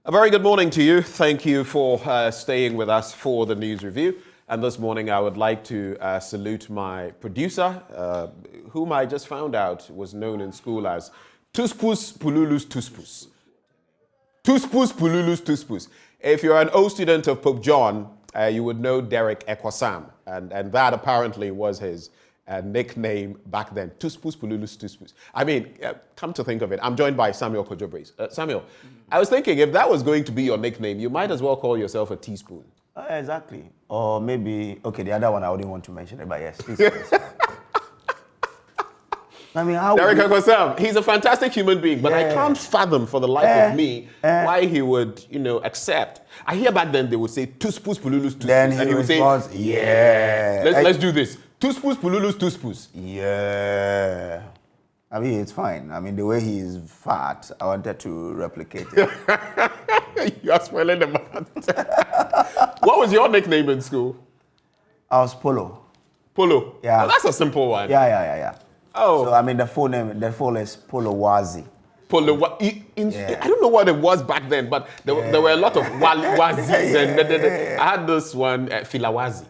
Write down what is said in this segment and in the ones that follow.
A very good morning to you. Thank you for staying with us for the news review. And this morning I would like to salute my producer, whom I just found out was known in school as Tuspus Pululus Tuspus. Tuspus Pululus Tuspus. If you're an old student of Pope John, you would know Derek Ekwasam. And that apparently was his nickname back then. Tuspus Pululus Tuspus. I mean, come to think of it, I'm joined by Samuel Kojobres. Samuel, I was thinking if that was going to be your nickname, you might as well call yourself a teaspoon. Exactly. Or maybe, okay, the other one I wouldn't want to mention it, but yes, teaspoon. I mean, how Derek Ekwasam, he's a fantastic human being, but I can't fathom for the life of me why he would, accept. I hear back then they would say, Tuspus Pululus Tuspus. Then and he would say, let's do this. Tuspus Pululus Tuspus. Yeah. I mean, it's fine. I mean, the way he is fat, I wanted to replicate it. You are spoiling the matter. What was your nickname in school? I was Polo. Polo? Yeah. Oh, that's a simple one. Yeah. Oh. So, I mean, the full is Polo Wazi. Polo, I don't know what it was back then, but there were a lot of wazis. And I had this one, Filawazi.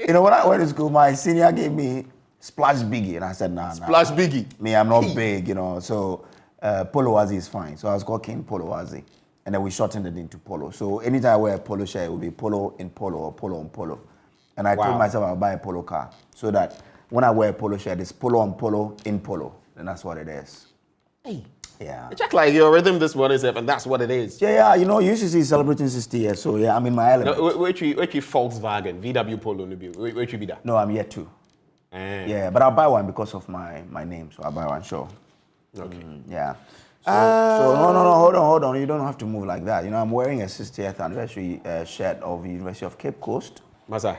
When I went to school, my senior gave me Splash Biggie, and I said, nah. Splash Biggie? Me, I'm not big, so Polo Wazi is fine. So I was called King Polo Wazi, and then we shortened it into Polo. So anytime I wear a polo shirt, it would be Polo in Polo or Polo on Polo. And I told myself I'll buy a polo car, so that when I wear a polo shirt, it's Polo on Polo in Polo. And that's what it is. Hey. Yeah. Check like your rhythm this morning, and that's what it is. Yeah. UCC is celebrating 60 years, so yeah, I'm in my element. No, which Volkswagen, VW Polo, which be that? No, I'm yet to. Yeah, but I'll buy one because of my name, so I'll buy one, sure. Okay. Yeah. So no, hold on. You don't have to move like that. I'm wearing a 60th anniversary shirt of the University of Cape Coast. Masa.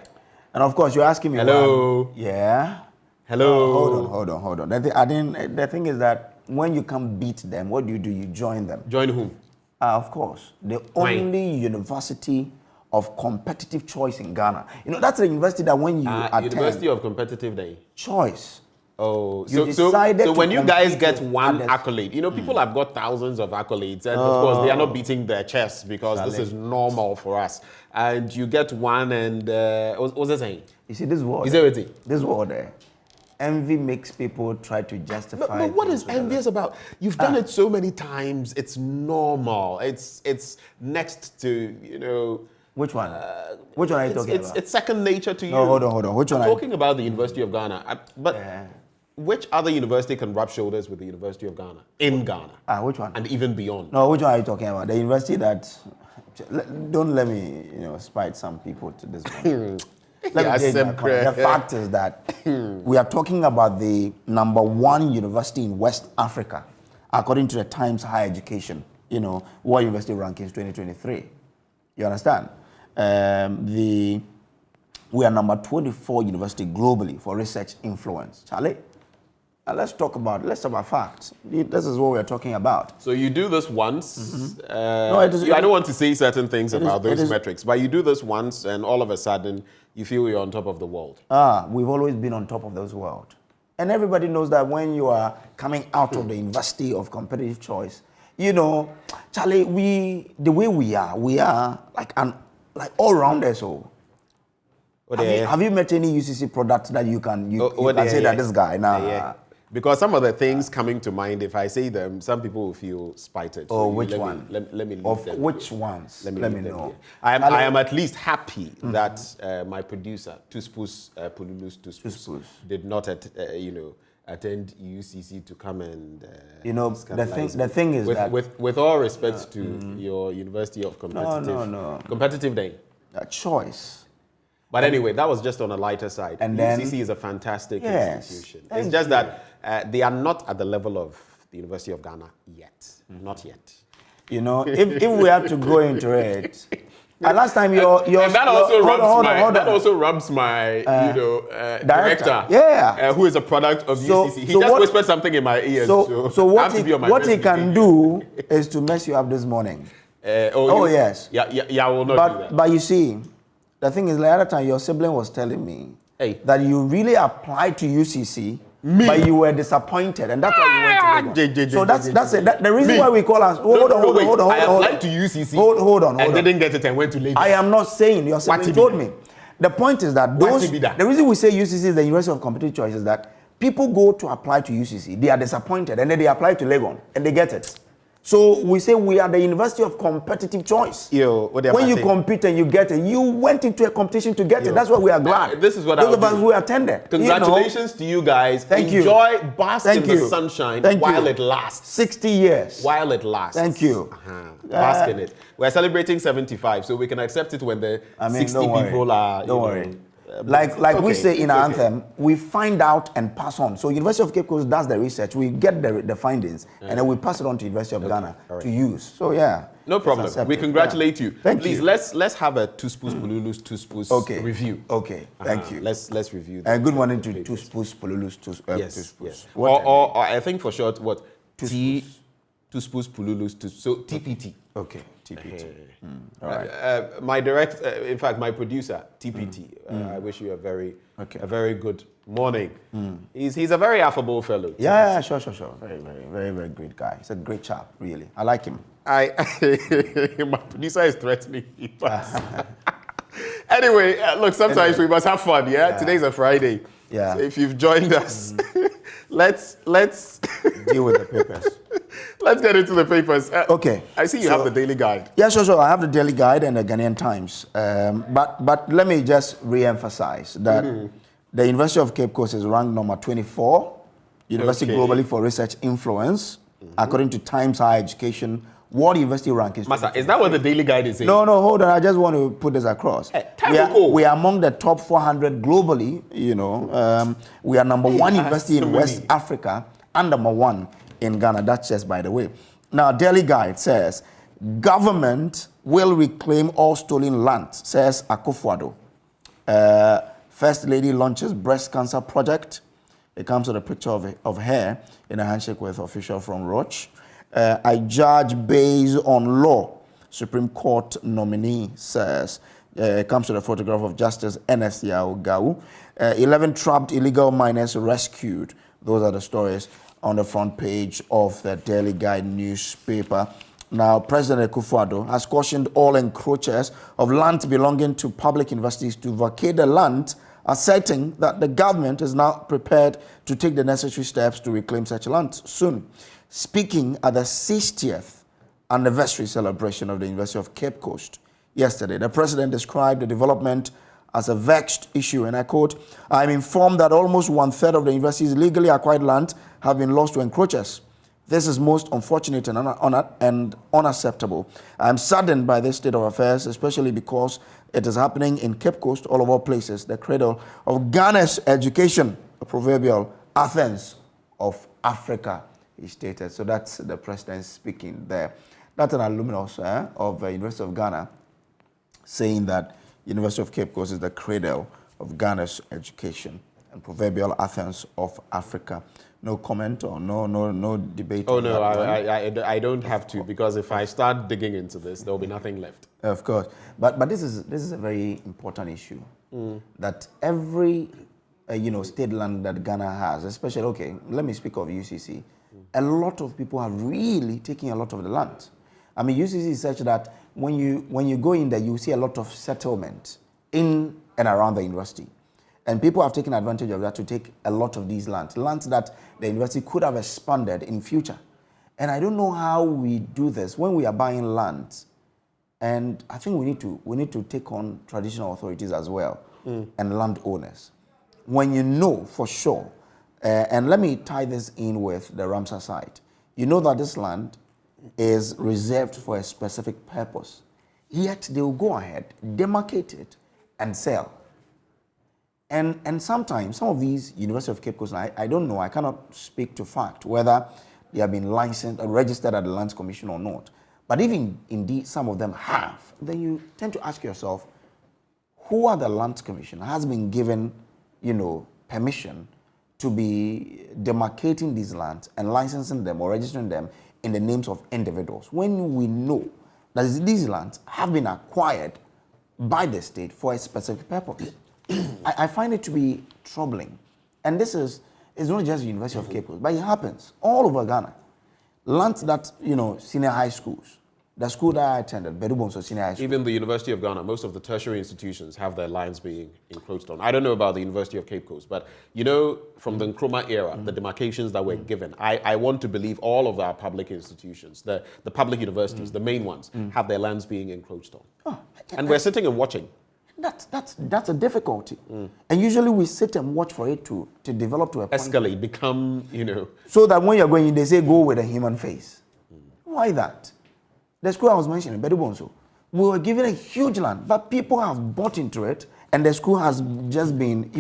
And of course, you're asking me. Hello. Yeah. Hello. Hold on. The thing is that when you can't beat them, what do? You join them. Join whom? Of course. The only university of competitive choice in Ghana. That's a university that when you attend... University of Competitive Day. Choice. Oh, so when you guys get one accolade, people have got thousands of accolades, and of course they are not beating their chests because this is normal for us. And you get one, and what's that saying? You see, this word. Is it? This word there. Envy makes people try to justify. But what is envious about? You've done it so many times. It's normal. It's next to Which one? Which one are you talking about? It's second nature to you. No, hold on. Which one? I'm talking about the University of Ghana. Which other university can rub shoulders with the University of Ghana in Ghana? Which one? And even beyond. No, which one are you talking about? The university that. Don't let me, spite some people to this one. The fact is that we are talking about the #1 university in West Africa, according to the Times Higher Education, World University Rankings 2023. You understand? We are number 24 university globally for research influence. Charlie, let's talk about facts. This is what we're talking about. So you do this once. I don't want to say certain things about those metrics, but you do this once, and all of a sudden you feel you're on top of the world. We've always been on top of this world, and everybody knows that when you are coming out of the University of Competitive Choice, Charlie, the way we are like all-rounders. So. Have you met any UCC product that you can say that this guy now? Because some of the things coming to mind, if I say them, some people will feel spited. Oh, which one? Let me leave of them which here. ones? Let me know. I am at least happy that my producer, Tuspus Pululus Tuspus, did not attend UCC to come and the thing is that with all respect to your University of Competitive Day. Choice. But anyway, that was just on a lighter side. And UCC is a fantastic institution. It's just that they are not at the level of the University of Ghana yet. Not yet. If we have to go into it, last time that also rubs my director, who is a product of UCC. He just whispered something in my ears. So what he can do is to mess you up this morning. Yes. Yeah, I will not do that. But you see. The thing is, the other time your sibling was telling me that you really applied to UCC Me. But you were disappointed, and that's why you went to Lagos. So that's it. The reason why we call us. Hold on. I applied to UCC. Hold on. I didn't get it and went to Lagos. I am not saying. You're saying you told me. The point is that the reason we say UCC is the University of Competitive Choice is that people go to apply to UCC, they are disappointed, and then they apply to Legon, and they get it. So we say we are the University of Competitive Choice. When you compete and you get it, you went into a competition to get it. That's why we are glad. This is what those of us who attended. Congratulations to you guys. Enjoy, bask in the sunshine while it lasts. 60 years. While it lasts. Thank you. Bask in it. We're celebrating 75, so we can accept it when the 60 people are. Don't worry. Like we say in our anthem, we find out and pass on. So University of Cape Coast does the research, we get the findings, and then we pass it on to University of Ghana to use. So yeah. No problem. We congratulate you. Thank you. Please, let's have a two spoons Pululu's two spoons review. Okay. Thank you. Let's review. And good morning to two spoons Pululu's two spoons. Yes. Or I think for short, what? Two spoons Pululu's two. So TPT. Okay. TPT. All right. My in fact, my producer, TPT. I wish you a very good morning. He's a very affable fellow. Yeah, sure. Very great guy. He's a great chap, really. I like him. My producer is threatening me. Anyway, look, sometimes we must have fun, yeah? Today's a Friday. Yeah. So if you've joined us, let's deal with the papers. Let's get into the papers. Okay. I see you have the Daily Guide. Yeah, sure. I have the Daily Guide and the Ghanaian Times. But let me just re-emphasize that the University of Cape Coast is ranked number 24, University globally for research influence, according to Times Higher Education. World University rankings. Master, is that what the Daily Guide is saying? No, hold on. I just want to put this across. We are among the top 400 globally. We are number one university in West Africa and number one in Ghana. That's just by the way. Now, Daily Guide says, government will reclaim all stolen land, says Akufo-Addo. First Lady launches breast cancer project. It comes with a picture of her in a handshake with official from Roche. I judge based on law, Supreme Court nominee says. It comes with a photograph of Justice N.S. Gau. 11 trapped illegal miners rescued. Those are the stories on the front page of the Daily Guide newspaper. Now, President Akufo-Addo has cautioned all encroachers of land belonging to public universities to vacate the land, asserting that the government is now prepared to take the necessary steps to reclaim such land soon. Speaking at the 60th anniversary celebration of the University of Cape Coast yesterday, the president described the development as a vexed issue, and I quote, "I'm informed that almost 1/3 of the university's legally acquired land have been lost to encroachers. This is most unfortunate and unacceptable. I'm saddened by this state of affairs, especially because it is happening in Cape Coast, all of all places, the cradle of Ghana's education, the proverbial Athens of Africa," he stated. So that's the president speaking there. That's an alumnus of the University of Ghana saying that University of Cape Coast is the cradle of Ghana's education and proverbial Athens of Africa. No comment or no debate? Oh, no, I don't have to, because if I start digging into this, there will be nothing left. Of course. But this is a very important issue, that every state land that Ghana has, especially, let me speak of UCC, a lot of people are really taking a lot of the land. I mean, UCC is such that when you go in there, you see a lot of settlement in and around the university. And people have taken advantage of that to take a lot of these lands that the university could have expanded in future. And I don't know how we do this when we are buying land. And I think we need to take on traditional authorities as well and landowners. When you know for sure, and let me tie this in with the Ramsar site. You know that this land is reserved for a specific purpose. Yet they will go ahead, demarcate it, and sell. And sometimes, some of these University of Cape Coast, I don't know, I cannot speak to fact whether they have been licensed or registered at the Lands Commission or not. But even indeed some of them have, then you tend to ask yourself, who are the Lands Commission has been given, permission to be demarcating these lands and licensing them or registering them in the names of individuals, when we know that these lands have been acquired by the state for a specific purpose? I find it to be troubling. And this is It's not just the University of Cape Coast, but it happens all over Ghana. Lands that, senior high schools. The school that I attended, Bedubonso Senior High School. Even the University of Ghana, most of the tertiary institutions have their lands being encroached on. I don't know about the University of Cape Coast, but from the Nkrumah era, the demarcations that were given, I want to believe all of our public institutions, the public universities, the main ones, have their lands being encroached on. Oh, and we're sitting and watching. That's a difficulty. And usually we sit and watch for it to develop to a point. Escalate, become, So that when you're going, they say go with a human face. Why that? The school I was mentioning, Bedubonso, we were given a huge land, but people have bought into it, and the school has just been,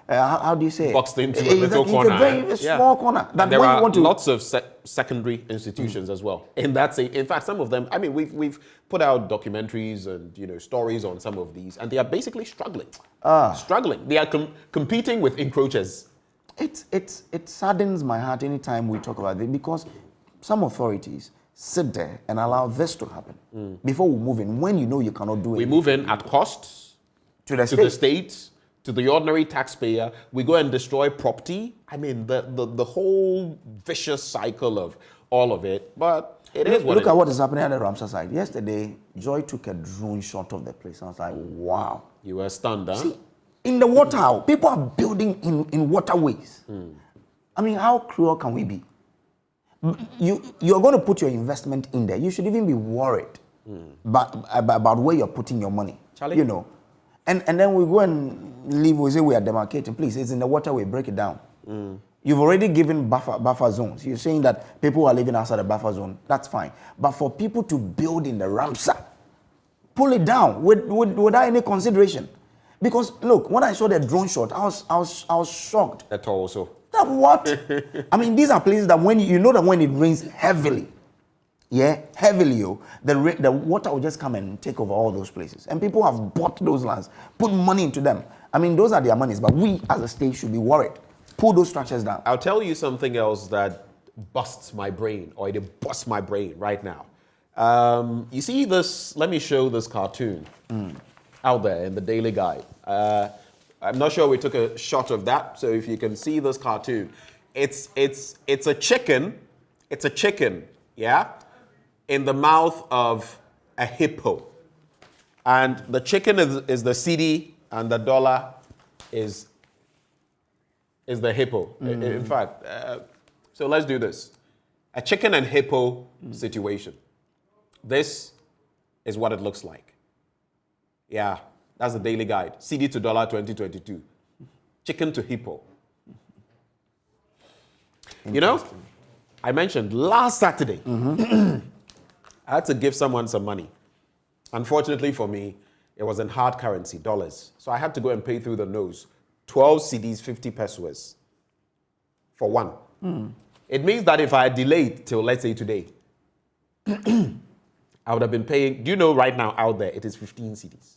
how do you say? Boxed into a little corner. It's a very small corner. That there are lots of secondary institutions as well. In fact, some of them, we've put out documentaries and stories on some of these, and they are basically struggling. Struggling. They are competing with encroachers. It saddens my heart anytime we talk about it, because some authorities sit there and allow this to happen before we move in, when you cannot do it. We move in at cost to the state, to the ordinary taxpayer. We go and destroy property. The whole vicious cycle of all of it. But it is what Look at what is happening at the Ramsar side. Yesterday, Joy took a drone shot of the place. I was like, wow. You were stunned, huh? See, in the water, people are building in waterways. How cruel can we be? You're going to put your investment in there. You should even be worried about where you're putting your money. Charlie? And then we go and leave, we say we are demarcating. Please, it's in the waterway, break it down. You've already given buffer zones. You're saying that people are living outside the buffer zone. That's fine. But for people to build in the Ramsar, pull it down without any consideration. Because look, when I saw the drone shot, I was shocked. That also. That what? These are places that when it rains heavily, the water will just come and take over all those places. And people have bought those lands, put money into them. Those are their monies, but we as a state should be worried. Pull those structures down. I'll tell you something else that busts my brain, or it busts my brain right now. You see this, let me show this cartoon out there in the Daily Guide. I'm not sure we took a shot of that, so if you can see this cartoon, it's a chicken, in the mouth of a hippo. And the chicken is the cedi, and the dollar is the hippo. In fact, so let's do this. A chicken and hippo situation. This is what it looks like. Yeah, that's the Daily Guide. cedi to dollar 2022. Chicken to hippo. I mentioned last Saturday, I had to give someone some money. Unfortunately for me, it was in hard currency, dollars. So I had to go and pay through the nose. 12 cedis, 50 pesos for one. It means that if I had delayed till, let's say, today, I would have been paying, do you know right now out there, it is 15 cedis.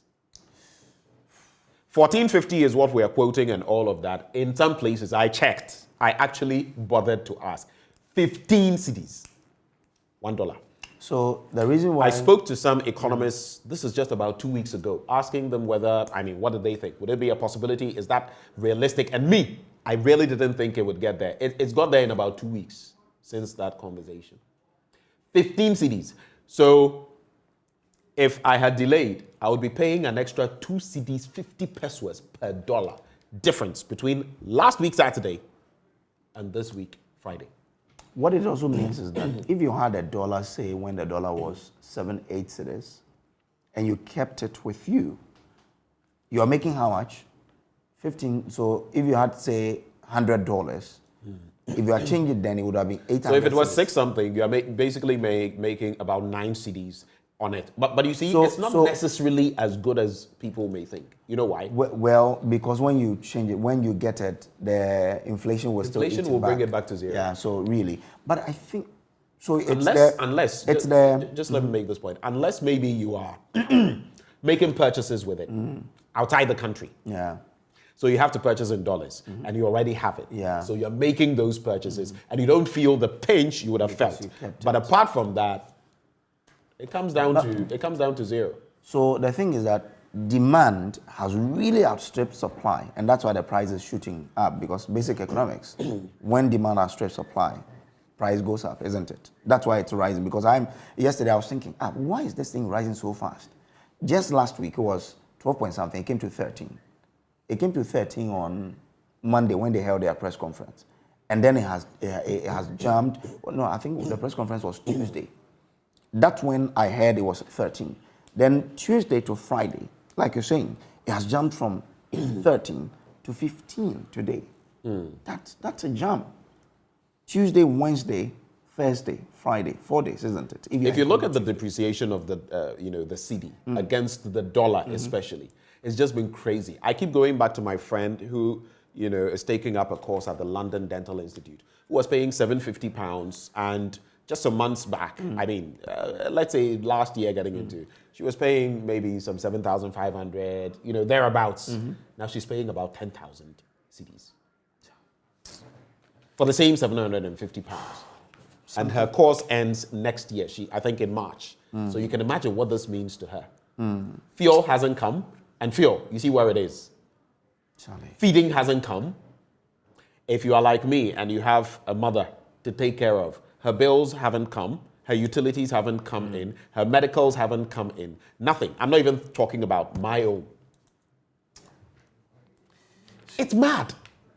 14.50 is what we are quoting and all of that. In some places, I checked. I actually bothered to ask. 15 cedis. $1. So the reason why... I spoke to some economists, this is just about 2 weeks ago, asking them whether, what did they think? Would it be a possibility? Is that realistic? And me, I really didn't think it would get there. It's got there in about 2 weeks since that conversation. 15 cedis. So if I had delayed, I would be paying an extra 2 cedis, 50 pesos per dollar. Difference between last week Saturday and this week Friday. What it also means is that if you had a dollar, say when the dollar was 7, 8 cedis, and you kept it with you, you are making how much? 15. So if you had, say, $100, if you had changed it, then it would have been 800. So if it was 6 something, you are basically making about 9 cedis on it. But you see, it's not necessarily as good as people may think. You know why? Well, because when you change it, when you get it, the inflation will still eat it back. Inflation will bring it back to zero. Yeah, so really. But I think, so it's unless just let me make this point. Unless maybe you are making purchases with it outside the country. Yeah. So you have to purchase in dollars, and you already have it. Yeah. So you're making those purchases, and you don't feel the pinch you would have felt. But apart from that, it comes down to zero. So the thing is that demand has really outstripped supply, and that's why the price is shooting up, because basic economics, when demand outstrips supply, price goes up, isn't it? That's why it's rising, because yesterday I was thinking, why is this thing rising so fast? Just last week it was 12 point something, it came to 13. It came to 13 on Monday when they held their press conference. And then it has jumped. Well, no, I think the press conference was Tuesday. That's when I heard it was 13. Then Tuesday to Friday, like you're saying, it has jumped from 13 to 15 today. That's a jump. Tuesday, Wednesday, Thursday, Friday, 4 days, isn't it? If you look at the depreciation of the the CD against the dollar, especially, it's just been crazy. I keep going back to my friend who is taking up a course at the London Dental Institute, who was paying £750, and just some months back, I mean, let's say last year getting into, she was paying maybe some 7,500, thereabouts. Now she's paying about 10,000 CDs for the same £750. And her course ends next year, I think in March. So you can imagine what this means to her. Fuel hasn't come, and fuel, you see where it is. Charlie. Feeding hasn't come. If you are like me and you have a mother to take care of, her bills haven't come, her utilities haven't come in, her medicals haven't come in, nothing. I'm not even talking about my own. It's mad.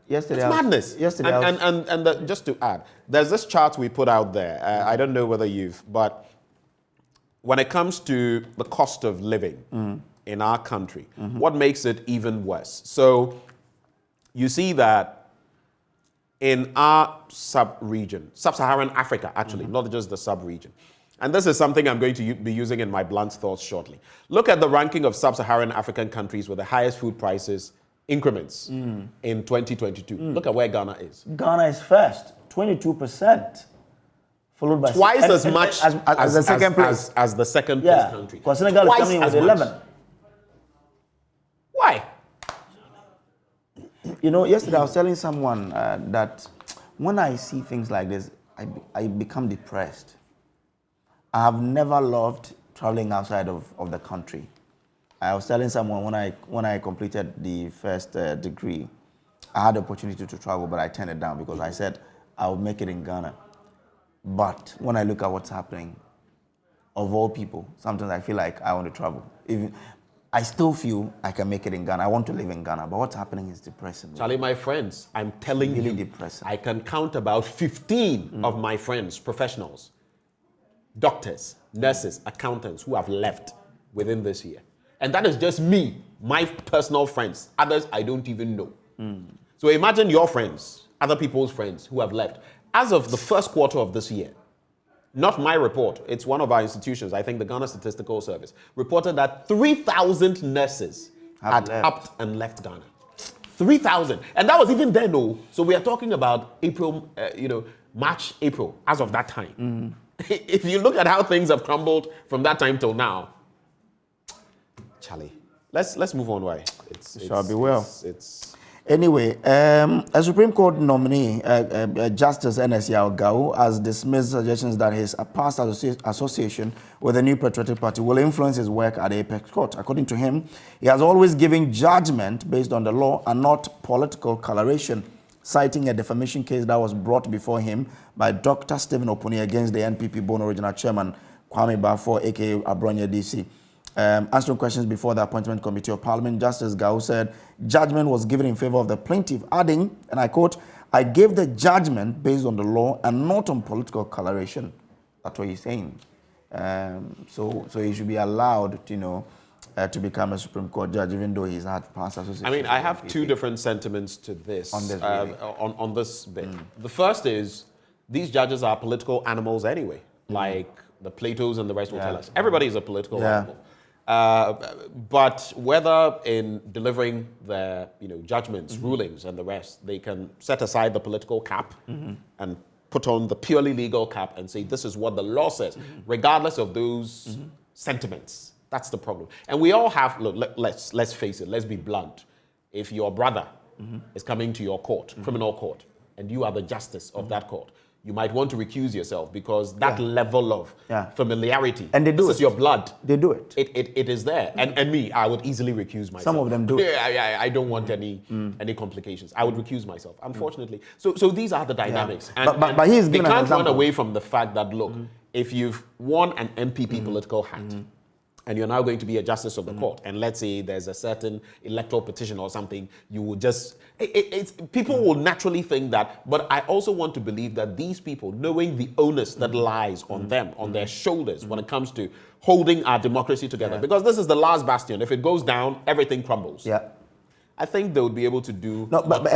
Yesterday, it's madness. Yesterday, just to add, there's this chart we put out there. I don't know whether but when it comes to the cost of living in our country, what makes it even worse? So you see that in our sub-region, sub-Saharan Africa, actually, not just the sub-region. And this is something I'm going to be using in my blunt thoughts shortly. Look at the ranking of sub-Saharan African countries with the highest food prices increments in 2022. Look at where Ghana is. Ghana is first, 22%. Followed by twice as much as the second place. As the second place country. Because Senegal is coming with 11. Why? Yesterday I was telling someone that when I see things like this, I become depressed. I have never loved traveling outside of the country. I was telling someone when I completed the first degree, I had the opportunity to travel, but I turned it down because I said I would make it in Ghana. But when I look at what's happening, of all people, sometimes I feel like I want to travel. Even I still feel I can make it in Ghana. I want to live in Ghana, but what's happening is depressing. Charlie, my friends, I'm telling you, depressing. I can count about 15 of my friends, professionals, doctors, nurses, accountants who have left within this year. And that is just me, my personal friends. Others I don't even know. So imagine your friends, other people's friends who have left. As of the first quarter of this year, not my report, it's one of our institutions, I think the Ghana Statistical Service, reported that 3,000 nurses had upped and left Ghana. 3,000. And that was even then, no. So we are talking about April, March, April, as of that time. If you look at how things have crumbled from that time till now, Charlie, let's move on. Why? It shall be well. Anyway, a Supreme Court nominee, Justice N.S. Yao has dismissed suggestions that his past association with the New Patriotic Party will influence his work at the Apex Court. According to him, he has always given judgment based on the law and not political coloration, citing a defamation case that was brought before him by Dr. Stephen Opuni against the NPP Bono Regional Chairman Kwame Bafo, a.k.a. Abronya DC. Answering questions before the Appointment Committee of Parliament, Justice Gao said judgment was given in favor of the plaintiff, adding, and I quote, "I gave the judgment based on the law and not on political coloration." That's what he's saying. So he should be allowed, to become a Supreme Court judge, even though he's had past associations. I mean, I have two different sentiments to this on this, really. on this bit. The first is these judges are political animals anyway, like the Platos and the rest will tell us. Everybody is a political animal. But whether in delivering their judgments, rulings, and the rest, they can set aside the political cap and put on the purely legal cap and say this is what the law says, regardless of those sentiments. That's the problem. And we all have. Look, let's face it. Let's be blunt. If your brother is coming to your court, criminal court, and you are the justice of that court, you might want to recuse yourself because that level of familiarity, and they do this is your blood. They do it. It is there. And me, I would easily recuse myself. Some of them do. I don't want any complications. I would recuse myself, unfortunately. So these are the dynamics. Yeah. But he's given they an can't example. run away from the fact that, look, if you've worn an MPP political hat, and you're now going to be a justice of the court, and let's say there's a certain electoral petition or something, you will just, people will naturally think that, but I also want to believe that these people, knowing the onus that lies on them, on their shoulders when it comes to holding our democracy together, because this is the last bastion. If it goes down, everything crumbles. Yeah. I think they would be able to do. No, but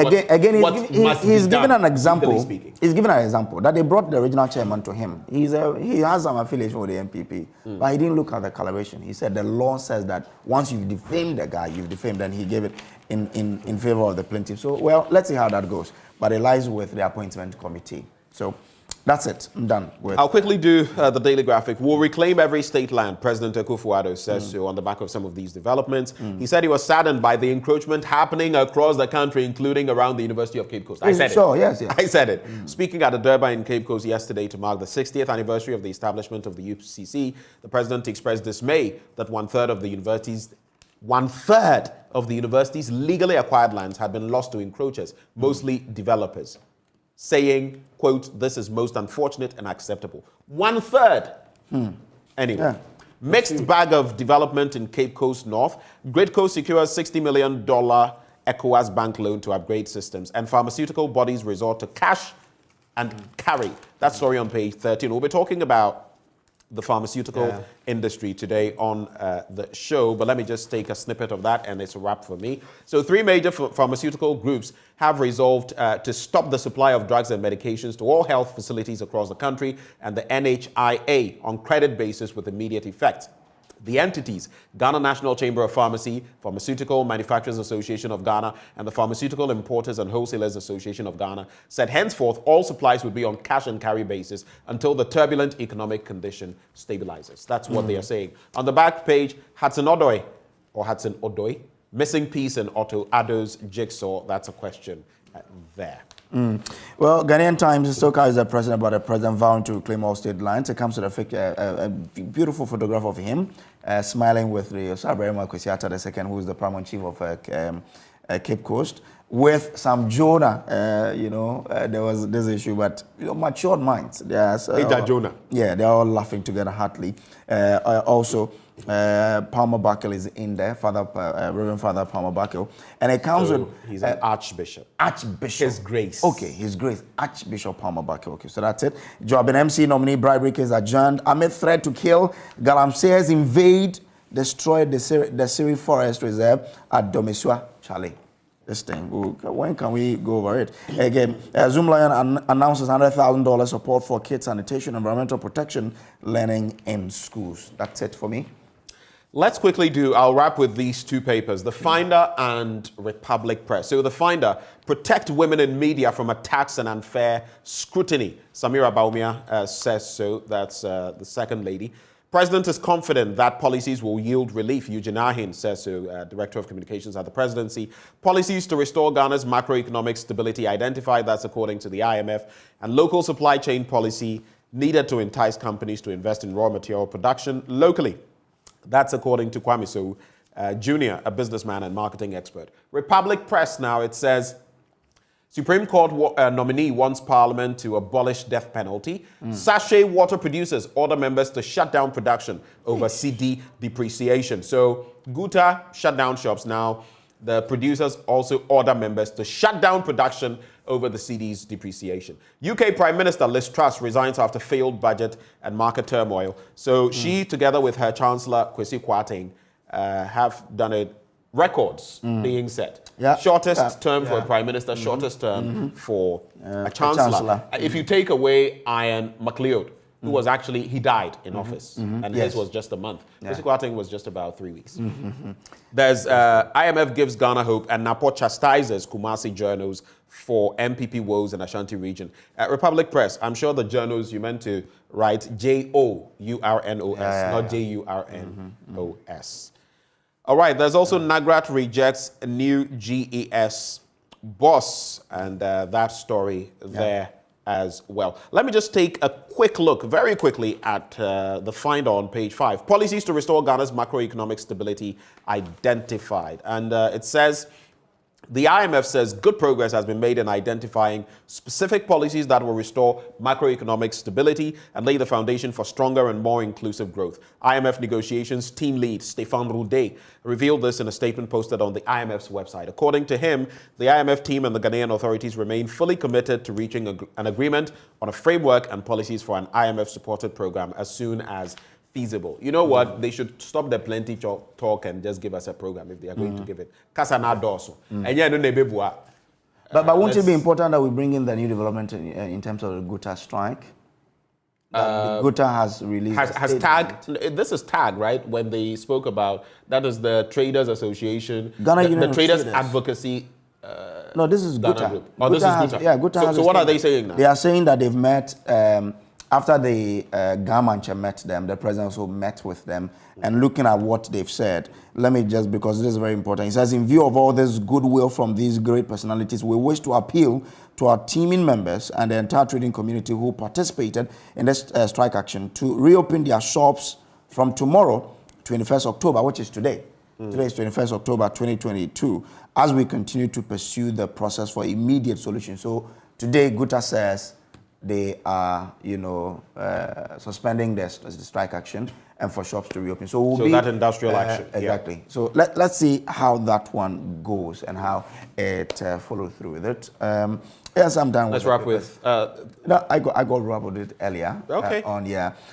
he's given an example. He's given an example that they brought the original chairman to him. He has some affiliation with the MPP, but he didn't look at the collaboration. He said the law says that once you've defamed the guy, you've defamed, and he gave it in favor of the plaintiff. So, well, let's see how that goes. But it lies with the appointment committee. So that's it. I'm done with. I'll quickly do the Daily Graphic. We'll reclaim every state land. President Akufo-Addo says so on the back of some of these developments. He said he was saddened by the encroachment happening across the country, including around the University of Cape Coast. I said it. Yes. I said it. Speaking at a Durban in Cape Coast yesterday to mark the 60th anniversary of the establishment of the UCC, the president expressed dismay that one-third of the university's legally acquired lands had been lost to encroachers, mostly developers, saying, quote, "This is most unfortunate and acceptable." 1/3. Anyway, mixed bag of development in Cape Coast North. Great Coast secures $60 million ECOWAS bank loan to upgrade systems, and pharmaceutical bodies resort to cash and carry. That story on page 13. We'll be talking about the pharmaceutical industry today on the show, but let me just take a snippet of that and it's a wrap for me. So 3 major pharmaceutical groups have resolved to stop the supply of drugs and medications to all health facilities across the country and the NHIA on credit basis with immediate effect. The entities, Ghana National Chamber of Pharmacy, Pharmaceutical Manufacturers Association of Ghana, and the Pharmaceutical Importers and Wholesalers Association of Ghana, said henceforth all supplies would be on cash and carry basis until the turbulent economic condition stabilizes. That's what they are saying. On the back page, Hudson Odoi, missing piece in Otto Addo's jigsaw. That's a question there. Well, Ghanaian Times, Soka is the president, but the president vowing to reclaim all state lands. It comes to a beautiful photograph of him smiling with the Akufo-Addo II, who is the paramount chief of Cape Coast, with some Jonah. There was this issue, but matured minds. Jonah. Yeah, they're all laughing together heartily. Also, Palmer Buckle is in there, Reverend Father Palmer Buckle, and it comes with he's an archbishop. His Grace. Okay, His Grace, Archbishop Palmer Buckle. Okay, so that's it. Joabin MC nominee bribery case adjourned. Amid threat to kill, Galamseyers invade, destroy the Siri Forest Reserve at Domesua, Charlie. This thing, when can we go over it? Again, Zoom Lion announces $100,000 support for kids sanitation, environmental protection, learning in schools. That's it for me. Let's quickly I'll wrap with these 2 papers, The Finder and Republic Press. So The Finder, protect women in media from attacks and unfair scrutiny. Samira Baumia says so. That's the second lady. President is confident that policies will yield relief. Eugene Ahin says so, Director of Communications at the Presidency. Policies to restore Ghana's macroeconomic stability identified, that's according to the IMF, and local supply chain policy needed to entice companies to invest in raw material production locally. That's according to Kwame So, Jr., a businessman and marketing expert. Republic Press now, it says, Supreme Court nominee wants Parliament to abolish death penalty. Sachet water producers order members to shut down production over CD depreciation. So GUTA shut down shops. Now the producers also order members to shut down production over the CD's depreciation. UK Prime Minister Liz Truss resigns after failed budget and market turmoil. So she, together with her Chancellor Kwesi Kwarteng, have done it. Records being set. Shortest term for a prime minister, shortest term for a chancellor. If you take away Ian MacLeod, who was actually, he died in office, and his was just a month. Kwesi Kwarteng was just about 3 weeks. There's IMF gives Ghana hope, and Napo chastises Kumasi journals for MPP woes in Ashanti region. Republic Press, I'm sure the journals you meant to write JOURNOS, not JURNOS. All right, there's also Nagrat rejects a new GES boss, and that story there as well. Let me just take a quick look, very quickly, at the find on page 5. Policies to restore Ghana's macroeconomic stability identified. And it says, the IMF says good progress has been made in identifying specific policies that will restore macroeconomic stability and lay the foundation for stronger and more inclusive growth. IMF negotiations team lead Stéphane Roudet revealed this in a statement posted on the IMF's website. According to him, the IMF team and the Ghanaian authorities remain fully committed to reaching an agreement on a framework and policies for an IMF-supported program as soon as feasible. You know what? They should stop the plenty talk and just give us a program if they are going to give it. Kasana Dorso. And yeah, no nebebua. But won't it be important that we bring in the new development in terms of the GUTA strike? The GUTA has released has tagged. This is tagged, right? When they spoke about that is the Traders Association, the Traders Advocacy. No, this is GUTA. Group. Oh, this is GUTA. Yeah, GUTA. So what are they saying now? They are saying that they've met. After the Gamanche met them, the president also met with them, and looking at what they've said, let me just, because this is very important. He says, in view of all this goodwill from these great personalities, we wish to appeal to our teaming members and the entire trading community who participated in this strike action to reopen their shops from tomorrow, 21st October, which is today. Today is 21st October 2022, as we continue to pursue the process for immediate solution. So today, GUTA says they are, suspending the strike action and for shops to reopen. So that industrial action. Exactly. Yeah. So let's see how that one goes and how it follows through with it. Yes, I'm done with it. Let's wrap with... No, I got wrap with it earlier. Okay.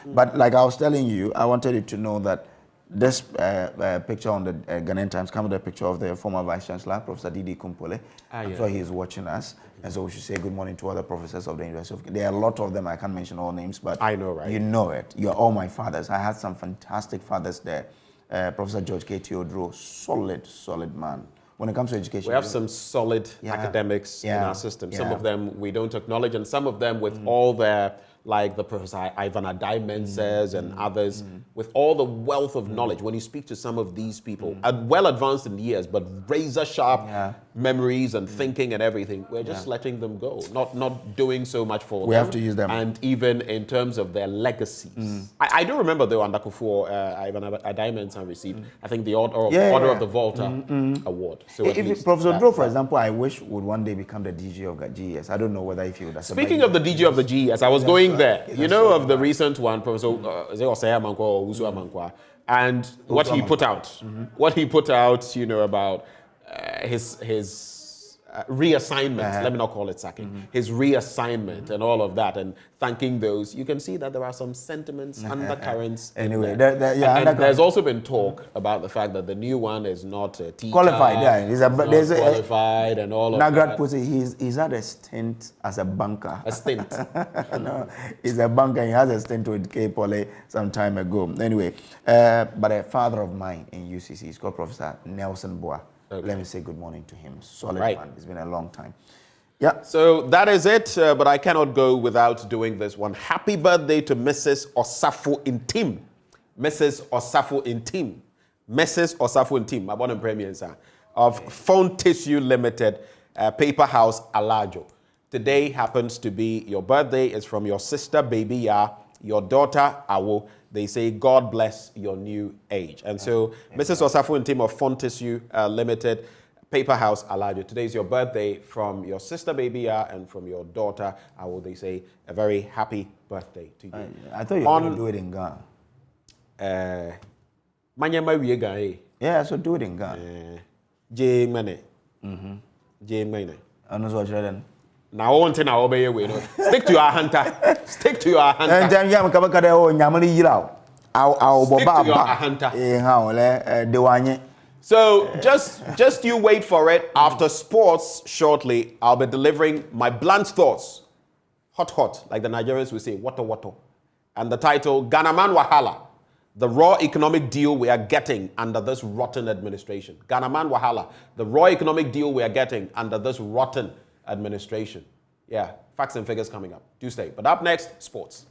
But like I was telling you, I wanted you to know that this picture on the Ghanaian Times comes with a picture of the former Vice Chancellor, Professor Didi Kumpole. I'm sure he is watching us. And so we should say good morning to other professors of the University of Ghana. There are a lot of them. I can't mention all names, but I know, right? You know it. You're all my fathers. I had some fantastic fathers there. Professor George K. Teodoro, solid man. When it comes to education, we have some solid academics in our system. Some of them we don't acknowledge, and some of them with all their, like the Professor Ivan Adai says and others, with all the wealth of knowledge. When you speak to some of these people, well advanced in years, but razor sharp memories and thinking and everything, we're just letting them go, not doing so much for them. We have to use them. And even in terms of their legacies. I do remember though, under Akufo, Ivan Adai received, I think the Order of the Volta Award. So if Professor Dro, for example, I wish would one day become the DG of the GES. I don't know whether if you would. Speaking of the DG of the GES, I was going there. You know of the recent one, Professor and what he put out, about his reassignment. Let me not call it sacking. His reassignment and all of that, and thanking those. You can see that there are some sentiments, undercurrents. Anyway, and there's also been talk about the fact that the new one is not a teacher, qualified. Yeah, he's qualified and all of that. Nagrad puts it, he's had a stint as a banker. A stint. No, he's a banker. He has a stint with K. Pole some time ago. Anyway, but a father of mine in UCC, he's called Professor Nelson Boa. Okay. Let me say good morning to him. Solid man. It's been a long time. Yeah. So that is it. But I cannot go without doing this one. Happy birthday to Mrs. Osafo Intim. Mrs. Osafo Intim. Mrs. Osafo Intim. My born premier of Phone Tissue Limited, Paper House Alajo. Today happens to be your birthday. It's from your sister, Baby Ya, your daughter, Awo. They say, God bless your new age. And so, Mrs. Osafo and team of Phone Tissue Limited, Paper House Alajo. Today is your birthday from your sister, Baby and from your daughter, Awo. They say, a very happy birthday to you. I thought you were going to do it in Ghana. Yeah, so do it in Ghana. J Mane. J Mane. And what's then? Now, one thing I obey you. Stick to your hunter. Stick to your hunter. And then you have a Yamali Yirao. Our hunter. So just you wait for it. After sports, shortly, I'll be delivering my blunt thoughts. Hot, like the Nigerians will say, wato. And the title, Ghanaman Wahala, the raw economic deal we are getting under this rotten administration. Ghanaman Wahala, the raw economic deal we are getting under this rotten administration. Yeah, facts and figures coming up. Do stay. But up next, sports.